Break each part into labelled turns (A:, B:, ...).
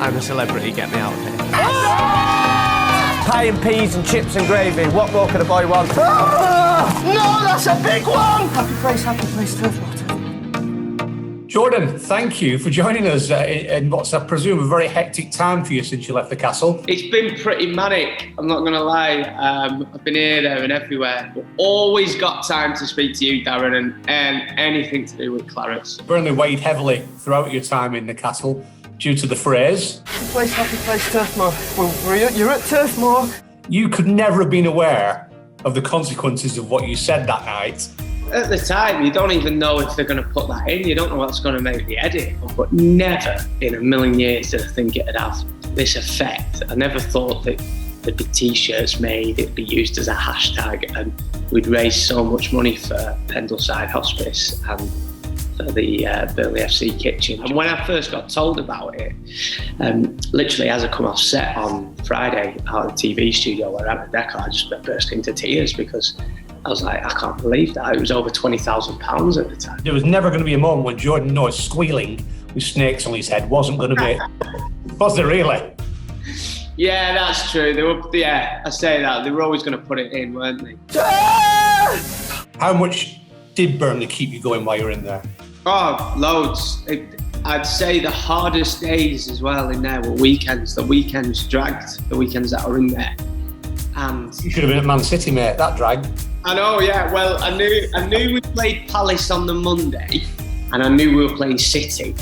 A: I'm a celebrity, get me out of here.
B: Pie and peas and chips and gravy. What more could a boy want?
C: No, that's a big one!
B: Happy place, turf water.
D: Jordan, thank you for joining us in what's, I presume, a very hectic time for you since you left the castle.
E: It's been pretty manic, I'm not going to lie. I've been here, there and everywhere, but always got time to speak to you, Darren, and anything to do with Clarets.
D: Burnley weighed heavily throughout your time in the castle due to the phrase.
B: Happy place, Turf Moor. Well, you're at Turf Moor.
D: You could never have been aware of the consequences of what you said that night.
E: At the time, you don't even know if they're going to put that in. You don't know what's going to make the edit. But never in a million years did I think it'd have this effect. I never thought that there'd be T-shirts made, it'd be used as a hashtag, and we'd raise so much money for Pendleside Hospice and for the Burnley FC kitchen. And when I first got told about it, literally as I come off set on Friday out of the TV studio where I'm at the Deco, I just burst into tears because I was like, I can't believe that. It was over £20,000 at the time.
D: There was never going to be a moment when Jordan North squealing with snakes on his head wasn't going to be. Was there really?
E: Yeah, that's true. They were, I say that. They were always going to put it in, weren't they?
D: How much did Burnley keep you going while you were in there?
E: Oh, loads. I'd say the hardest days as well in there were weekends. The weekends dragged, the weekends that were in there. And
D: you should have been at Man City, mate. That dragged.
E: I know, yeah. Well, I knew we played Palace on the Monday, and I knew we were playing City,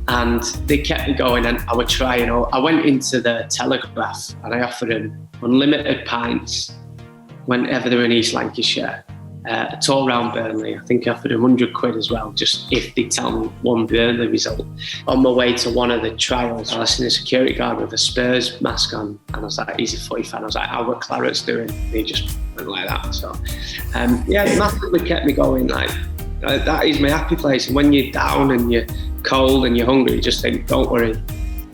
E: and they kept me going, and I would try. I went into the Telegraph and I offered them unlimited pints whenever they were in East Lancashire. A tour around Burnley. I think I offered them £100 as well, just if they tell me one Burnley result. On my way to one of the trials, I was in a security guard with a Spurs mask on, and I was like, he's a footy fan. I was like, how were Clarets doing? And he just went like that. So, it massively kept me going. That is my happy place. And when you're down and you're cold and you're hungry, you just think, don't worry,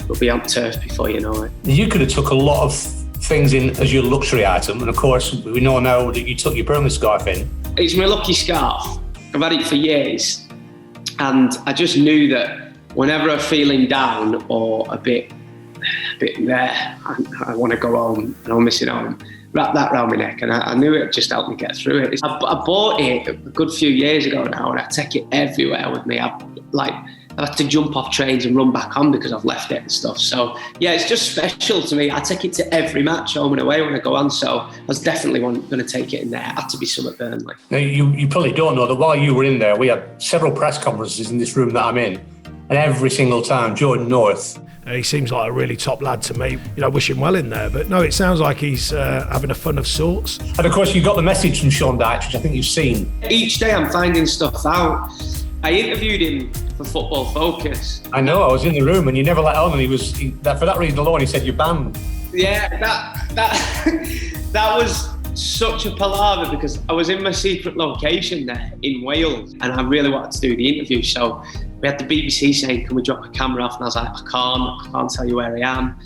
E: we'll be on turf before you know it.
D: You could have took a lot of things in as your luxury item, and of course, we know now that you took your Burnley scarf in.
E: It's my lucky scarf. I've had it for years, and I just knew that whenever I'm feeling down or a bit there, I want to go home and I'm missing home, wrap that around my neck, and I knew it just helped me get through it. I bought it a good few years ago now, and I take it everywhere with me. I've had to jump off trains and run back on because I've left it and stuff. So yeah, it's just special to me. I take it to every match home and away when I go on. So I was definitely going to take it in there. It had to be some at Burnley.
D: Now, you probably don't know that while you were in there, we had several press conferences in this room that I'm in. And every single time, Jordan North.
F: He seems like a really top lad to me. Wish him well in there. But no, it sounds like he's having a fun of sorts.
D: And of course, you got the message from Sean Dyche, which I think you've seen.
E: Each day I'm finding stuff out. I interviewed him for Football Focus.
D: I know, I was in the room and you never let on, and for that reason alone, he said you're banned.
E: Yeah, that was such a palaver because I was in my secret location there in Wales and I really wanted to do the interview. So we had the BBC saying, can we drop a camera off? And I was like, I can't tell you where I am.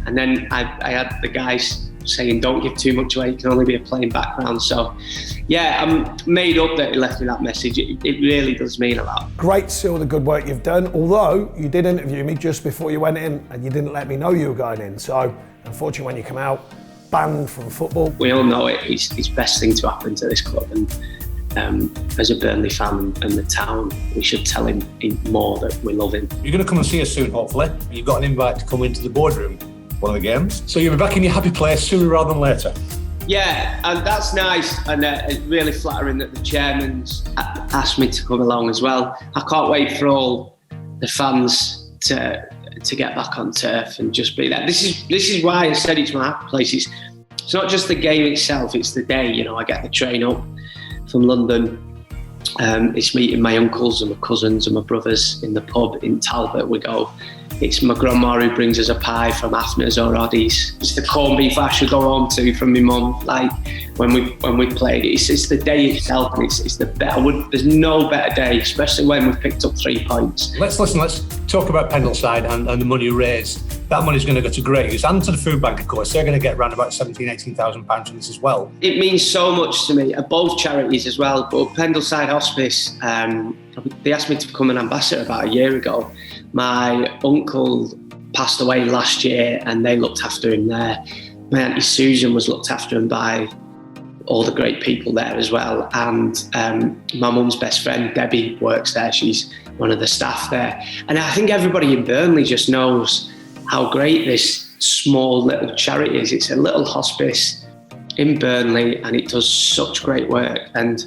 E: And then I had the guys saying, don't give too much away, it can only be a plain background. So yeah, I'm made up that he left me that message. It really does mean a lot.
F: Great to see all the good work you've done, although you did interview me just before you went in and you didn't let me know you were going in. So unfortunately, when you come out, banned from football.
E: We all know it's the best thing to happen to this club, and as a Burnley fan and the town, we should tell him more that we love him.
D: You're going to come and see us soon, hopefully. You've got an invite to come into the boardroom one of the games. So you'll be back in your happy place sooner rather than later.
E: Yeah, and that's nice, and it's really flattering that the chairman's asked me to come along as well. I can't wait for all the fans to get back on turf and just be there. This is why I said it's my happy place. It's not just the game itself, it's the day. I get the train up from London. It's meeting my uncles and my cousins and my brothers in the pub in Talbot. We go. It's my grandma who brings us a pie from Afner's or Oddie's. It's the corned beef I should go home to from my mum. Like when we played, it's the day itself, and it's the better. There's no better day, especially when we've picked up 3 points.
D: Let's talk about Pendleside and the money raised. That money's going to go to great use, and to the food bank, of course. They're going to get around about £17,000-18,000 from this as well.
E: It means so much to me, at both charities as well. But Pendleside Hospice, they asked me to become an ambassador about a year ago. My uncle passed away last year, and they looked after him there. My auntie Susan was looked after him by all the great people there as well. And my mum's best friend, Debbie, works there. She's one of the staff there. And I think everybody in Burnley just knows how great this small little charity is. It's a little hospice in Burnley, and it does such great work. And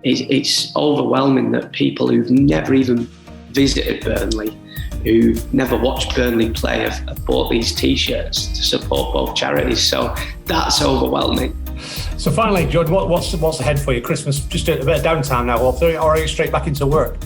E: it's overwhelming that people who've never even visited Burnley, who never watched Burnley play, have bought these T-shirts to support both charities. So that's overwhelming.
D: So finally, Jordan, what's ahead for you? Christmas, just a bit of downtime now, or are you straight back into work?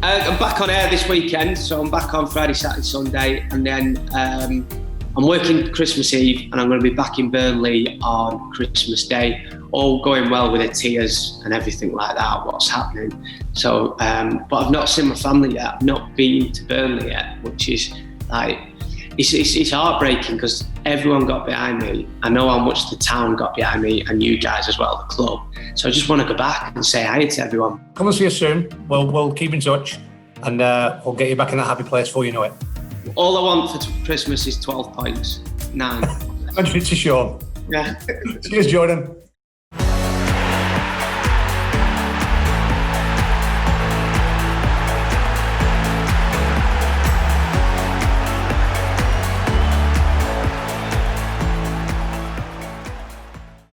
E: I'm back on air this weekend, so I'm back on Friday, Saturday, Sunday, and then I'm working Christmas Eve, and I'm going to be back in Burnley on Christmas Day. All going well with the tiers and everything like that, what's happening. So, but I've not seen my family yet. I've not been to Burnley yet, which is like, it's heartbreaking because everyone got behind me. I know how much the town got behind me, and you guys as well, the club. So I just want to go back and say hi to everyone.
D: Come and see us soon. We'll keep in touch, and we'll get you back in that happy place before you know it.
E: All I want for Christmas is 12 points. 9.
D: Mention it to Sean.
E: Yeah.
D: Cheers, Jordan.